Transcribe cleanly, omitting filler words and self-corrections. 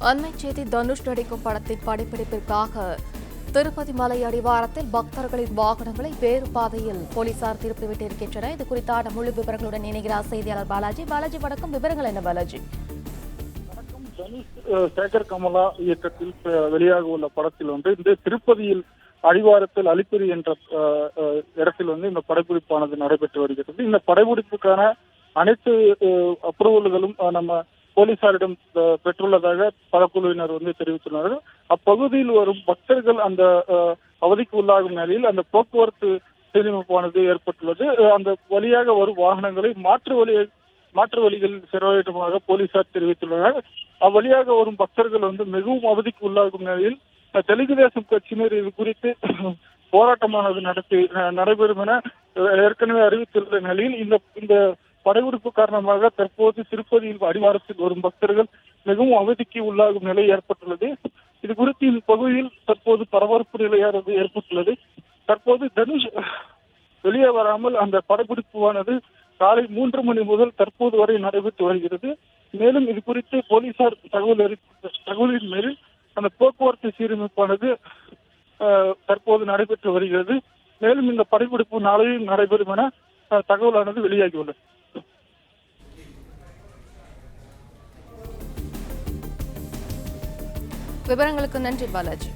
அண்மை செய்தி தனுஷ் நடிக்கும் படத்தின் படப்பிடிப்பிற்காக திருப்பதி மலை அடிவாரத்தில் பக்தர்களின் வாகனங்களை வேறு பாதையில் போலீசார் திருப்பிவிட்டிருக்கின்றனர். இது குறித்தான முழு விவரங்களுடன் இணைகிறார் செய்தியாளர் பாலாஜி. வணக்கம். விவரங்கள் என்ன பாலாஜி? தனுஷ் சேகர் கமலா இயக்கத்தில் வெளியாக உள்ள படத்தில் இந்த திருப்பதியில் அடிவாரத்தில் அலிப்பிரி என்ற இடத்தில் இந்த படப்பிடிப்பானது நடைபெற்று வருகிறது. இந்த படப்பிடிப்புக்கான அனைத்து அப்ரூவல்களும் நம்ம போலீசாரிடம் பெற்றுள்ளதாக படக்குழுவினர் தெரிவித்துள்ளனர். அப்பகுதியில் வரும் பக்தர்கள் அந்த அவதிக்கு உள்ளாகும் நிலையில் அந்த போக்குவரத்து சீரமைப்பானது ஏற்பட்டுள்ளது. அந்த வழியாக வரும் வாகனங்களை மாற்று வழிகளில் செலவிடுமாக போலீசார் தெரிவித்துள்ளனர். அவ்வழியாக வரும் பக்தர்கள் மிகவும் அவதிக்கு உள்ளாகும் நிலையில் தெலுங்கு தேசம் கட்சியினர் இது குறித்து போராட்டமானது நடைபெறும் என ஏற்கனவே அறிவித்துள்ள நிலையில் இந்த படப்பிடிப்பு காரணமாக தற்போது திருப்பதியில் அடிவாரத்தில் வரும் பக்தர்கள் மிகவும் அவதிக்கு உள்ளாகும் நிலை ஏற்பட்டுள்ளது. இது குறித்து இந்த பகுதியில் தற்போது பரபரப்பு நிலையானது ஏற்பட்டுள்ளது. தற்போது தனுஷ் வெளியே வராமல் அந்த படப்பிடிப்பானது காலை 3 மணி முதல் தற்போது வரை நடைபெற்று வருகிறது. மேலும் இது குறித்து போலீசார் தகவலின் மேல் அந்த போக்குவரத்து சீரமைப்பானது தற்போது நடைபெற்று வருகிறது. மேலும் இந்த படப்பிடிப்பு நாளையும் நடைபெறும் என தகவலானது வெளியாகியுள்ளது. விவரங்களுக்கு நன்றி பாலாஜி.